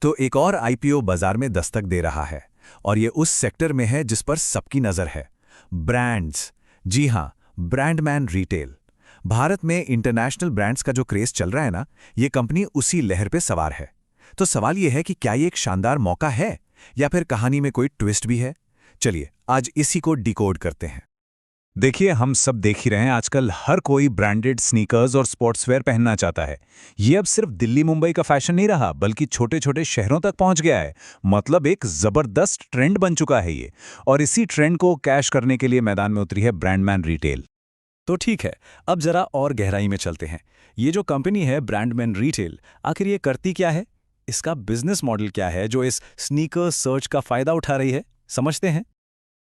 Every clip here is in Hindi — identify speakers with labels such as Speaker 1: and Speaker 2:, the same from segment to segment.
Speaker 1: तो एक और आईपीओ बाजार में दस्तक दे रहा है और ये उस सेक्टर में है जिस पर सबकी नज़र है। ब्रांड्स। जी हाँ, ब्रांडमैन रिटेल। भारत में इंटरनेशनल ब्रांड्स का जो क्रेज चल रहा है ना, ये कंपनी उसी लहर पे सवार है। तो सवाल ये है कि क्या ये एक शानदार मौका है या फिर कहानी में कोई ट्विस्ट भी है? चलिए आज इसी को डिकोड करते हैं।
Speaker 2: देखिए, हम सब देख ही रहे हैं, आजकल हर कोई ब्रांडेड स्नीकर्स और स्पोर्ट्सवेयर पहनना चाहता है। ये अब सिर्फ दिल्ली मुंबई का फैशन नहीं रहा, बल्कि छोटे छोटे शहरों तक पहुंच गया है। मतलब एक जबरदस्त ट्रेंड बन चुका है ये। और इसी ट्रेंड को कैश करने के लिए मैदान में उतरी है ब्रांडमैन रिटेल।
Speaker 3: तो ठीक है, अब जरा और गहराई में चलते हैं। ये जो कंपनी है ब्रांडमैन रिटेल, आखिर ये करती क्या है? इसका बिजनेस मॉडल क्या है जो इस स्नीकर सर्च का फायदा उठा रही है? समझते हैं।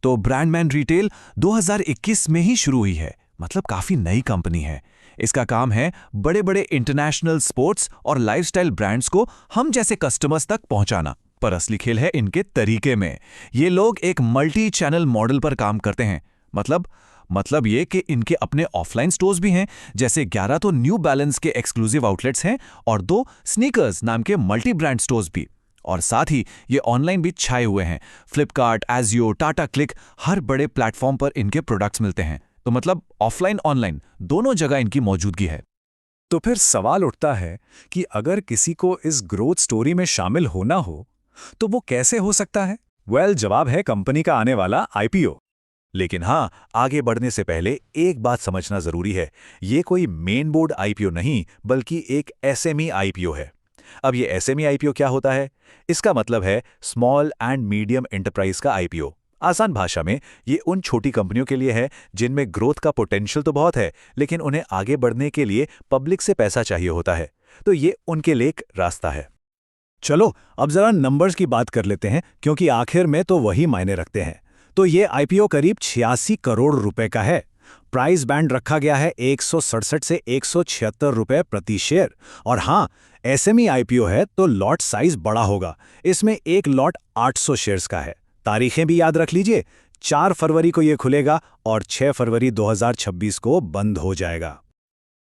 Speaker 1: तो ब्रांडमैन रिटेल 2021 में ही शुरू हुई है, मतलब काफी नई कंपनी है। इसका काम है बड़े बड़े इंटरनेशनल स्पोर्ट्स और लाइफस्टाइल ब्रांड्स को हम जैसे कस्टमर्स तक पहुंचाना। पर असली खेल है इनके तरीके में। ये लोग एक मल्टी चैनल मॉडल पर काम करते हैं। मतलब ये कि इनके अपने ऑफलाइन स्टोर्स भी हैं, जैसे 11 तो न्यू बैलेंस के एक्सक्लूसिव आउटलेट्स हैं और 2 स्नीकर्स नाम के मल्टी ब्रांड स्टोर्स भी। और साथ ही ये ऑनलाइन भी छाए हुए हैं। फ्लिपकार्ट, एजियो, टाटा क्लिक, हर बड़े प्लेटफॉर्म पर इनके प्रोडक्ट्स मिलते हैं। तो मतलब ऑफलाइन ऑनलाइन दोनों जगह इनकी मौजूदगी है।
Speaker 3: तो फिर सवाल उठता है कि अगर किसी को इस ग्रोथ स्टोरी में शामिल होना हो तो वो कैसे हो सकता है? जवाब है कंपनी का आने वाला आईपीओ।
Speaker 2: लेकिन हाँ, आगे बढ़ने से पहले एक बात समझना जरूरी है। ये कोई मेन बोर्ड आईपीओ नहीं, बल्कि एक एसएमई आईपीओ है। अब ये एसएमई आईपीओ क्या होता है? इसका मतलब है स्मॉल एंड मीडियम एंटरप्राइज का आईपीओ। आसान भाषा में ये उन छोटी कंपनियों के लिए है जिनमें ग्रोथ का पोटेंशियल तो बहुत है, लेकिन उन्हें आगे बढ़ने के लिए पब्लिक से पैसा चाहिए होता है। तो ये उनके लिए एक रास्ता है।
Speaker 3: चलो अब जरा नंबर्स की बात कर लेते हैं, क्योंकि आखिर में तो वही मायने रखते हैं। तो ये आईपीओ करीब 86 करोड़ रुपए का है। प्राइस बैंड रखा गया है 167 से 176 रुपए प्रति शेयर। और हाँ, एसएमई आईपीओ है तो लॉट साइज बड़ा होगा। इसमें एक लॉट 800 शेयर्स का है। तारीखें भी याद रख लीजिए, 4 फरवरी को यह खुलेगा और 6 फरवरी 2026 को बंद हो जाएगा।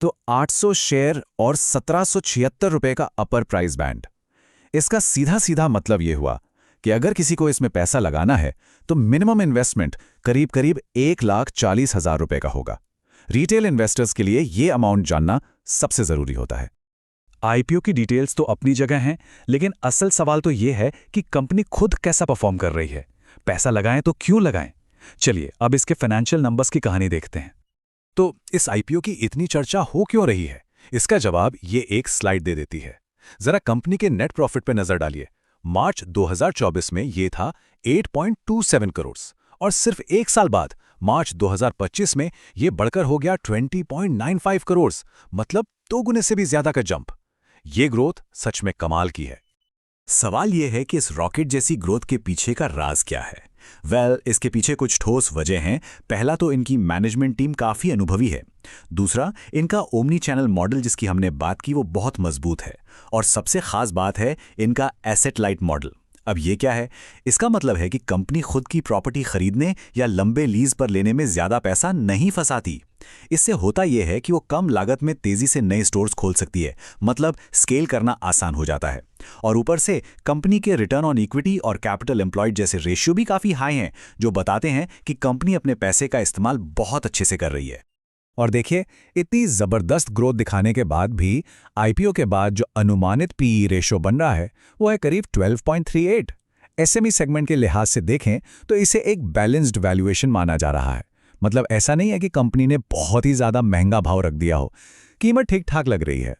Speaker 1: तो 800 शेयर और 1776 रुपए का अपर प्राइस बैंड। इसका सीधा सीधा मतलब यह हुआ कि अगर किसी को इसमें पैसा लगाना है तो मिनिमम इन्वेस्टमेंट करीब करीब 1,40,000 रुपए का होगा। रिटेल इन्वेस्टर्स के लिए यह अमाउंट जानना सबसे जरूरी होता है।
Speaker 3: आईपीओ की डिटेल्स तो अपनी जगह हैं, लेकिन असल सवाल तो यह है कि कंपनी खुद कैसा परफॉर्म कर रही है। पैसा लगाएं तो क्यों लगाएं? चलिए अब इसके फाइनेंशियल नंबर्स की कहानी देखते हैं। तो इस आईपीओ की इतनी चर्चा हो क्यों रही है? इसका जवाब ये एक स्लाइड दे देती है। जरा कंपनी के नेट प्रॉफिट पर नजर डालिए। मार्च 2024 में ये था 8.27 करोड़ और सिर्फ एक साल बाद मार्च 2025 में ये बढ़कर हो गया 20.95 करोड़, मतलब 2 गुने से भी ज्यादा का जंप। ये ग्रोथ सच में कमाल की है।
Speaker 1: सवाल यह है कि इस रॉकेट जैसी ग्रोथ के पीछे का राज क्या है? इसके पीछे कुछ ठोस वजह हैं। पहला तो इनकी मैनेजमेंट टीम काफ़ी अनुभवी है। दूसरा, इनका ओमनी चैनल मॉडल जिसकी हमने बात की वो बहुत मजबूत है। और सबसे खास बात है इनका एसेट लाइट मॉडल। अब ये क्या है? इसका मतलब है कि कंपनी खुद की प्रॉपर्टी खरीदने या लंबे लीज पर लेने में ज़्यादा पैसा नहीं फंसाती। इससे होता यह है कि वो कम लागत में तेज़ी से नए स्टोर्स खोल सकती है, मतलब स्केल करना आसान हो जाता है। और ऊपर से कंपनी के रिटर्न ऑन इक्विटी और कैपिटल एम्प्लॉयड जैसे रेशियो भी काफ़ी हाई हैं, जो बताते हैं कि कंपनी अपने पैसे का इस्तेमाल बहुत अच्छे से कर रही है।
Speaker 3: और देखिए, इतनी ज़बरदस्त ग्रोथ दिखाने के बाद भी आईपीओ के बाद जो अनुमानित पीई रेशो बन रहा है वो है करीब 12.38। एसएमई सेगमेंट के लिहाज से देखें तो इसे एक बैलेंस्ड वैल्यूएशन माना जा रहा है। मतलब ऐसा नहीं है कि कंपनी ने बहुत ही ज़्यादा महंगा भाव रख दिया हो, कीमत ठीक ठाक लग रही है।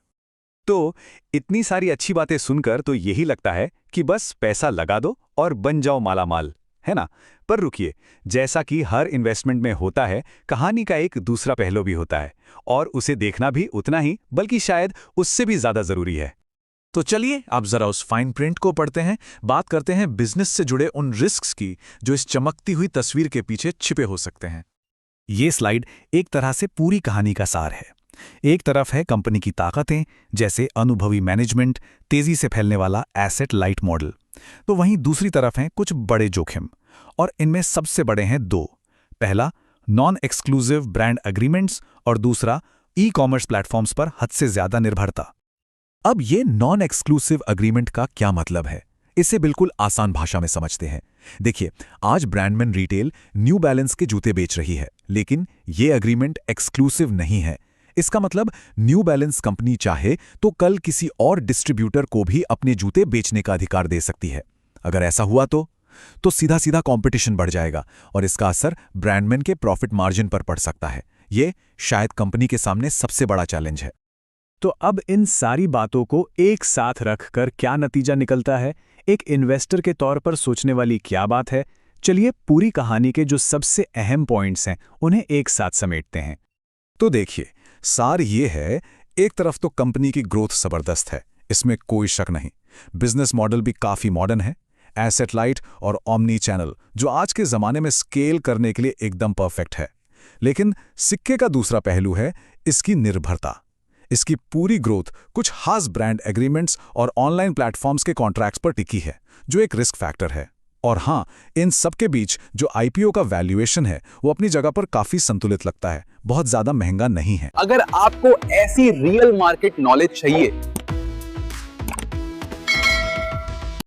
Speaker 2: तो इतनी सारी अच्छी बातें सुनकर तो यही लगता है कि बस पैसा लगा दो और बन जाओ मालामाल, है ना? पर रुकिए, जैसा कि हर इन्वेस्टमेंट में होता है, कहानी का एक दूसरा पहलू भी होता है और उसे देखना भी उतना ही, बल्कि शायद उससे भी ज्यादा जरूरी है।
Speaker 1: तो चलिए अब जरा उस फाइन प्रिंट को पढ़ते हैं, बात करते हैं बिजनेस से जुड़े उन रिस्क्स की जो इस चमकती हुई तस्वीर के पीछे छिपे हो सकते हैं।
Speaker 3: ये स्लाइड एक तरह से पूरी कहानी का सार है। एक तरफ है कंपनी की ताकतें, जैसे अनुभवी मैनेजमेंट, तेजी से फैलने वाला एसेट लाइट मॉडल। तो वहीं दूसरी तरफ हैं कुछ बड़े जोखिम, और इनमें सबसे बड़े हैं 2। पहला, नॉन एक्सक्लूसिव ब्रांड एग्रीमेंट्स और दूसरा, ई कॉमर्स प्लेटफॉर्म्स पर हद से ज्यादा निर्भरता।
Speaker 2: अब ये नॉन एक्सक्लूसिव अग्रीमेंट का क्या मतलब है? इसे बिल्कुल आसान भाषा में समझते हैं। देखिए, आज ब्रांडमैन रिटेल न्यू बैलेंस के जूते बेच रही है, लेकिन ये अग्रीमेंट एक्सक्लूसिव नहीं है। इसका मतलब न्यू बैलेंस कंपनी चाहे तो कल किसी और डिस्ट्रीब्यूटर को भी अपने जूते बेचने का अधिकार दे सकती है। अगर ऐसा हुआ तो सीधा सीधा कंपटीशन बढ़ जाएगा और इसका असर ब्रांडमैन के प्रॉफिट मार्जिन पर पड़ सकता है। ये शायद कंपनी के सामने सबसे बड़ा चैलेंज है।
Speaker 3: तो अब इन सारी बातों को एक साथ रखकर क्या नतीजा निकलता है? एक इन्वेस्टर के तौर पर सोचने वाली क्या बात है? चलिए पूरी कहानी के जो सबसे अहम पॉइंट्स हैं उन्हें एक साथ समेटते हैं।
Speaker 2: तो देखिए, सार ये है, एक तरफ तो कंपनी की ग्रोथ जबरदस्त है, इसमें कोई शक नहीं। बिजनेस मॉडल भी काफी मॉडर्न है, एसेट लाइट और ऑमनी चैनल, जो आज के जमाने में स्केल करने के लिए एकदम परफेक्ट है। लेकिन सिक्के का दूसरा पहलू है इसकी निर्भरता। इसकी पूरी ग्रोथ कुछ खास ब्रांड एग्रीमेंट्स और ऑनलाइन प्लेटफॉर्म्स के कॉन्ट्रैक्ट्स पर टिकी है, जो एक रिस्क फैक्टर है। और हाँ, इन सबके बीच जो आईपीओ का वैल्यूएशन है वो अपनी जगह पर काफी संतुलित लगता है, बहुत ज्यादा महंगा नहीं है।
Speaker 4: अगर आपको ऐसी रियल मार्केट नॉलेज चाहिए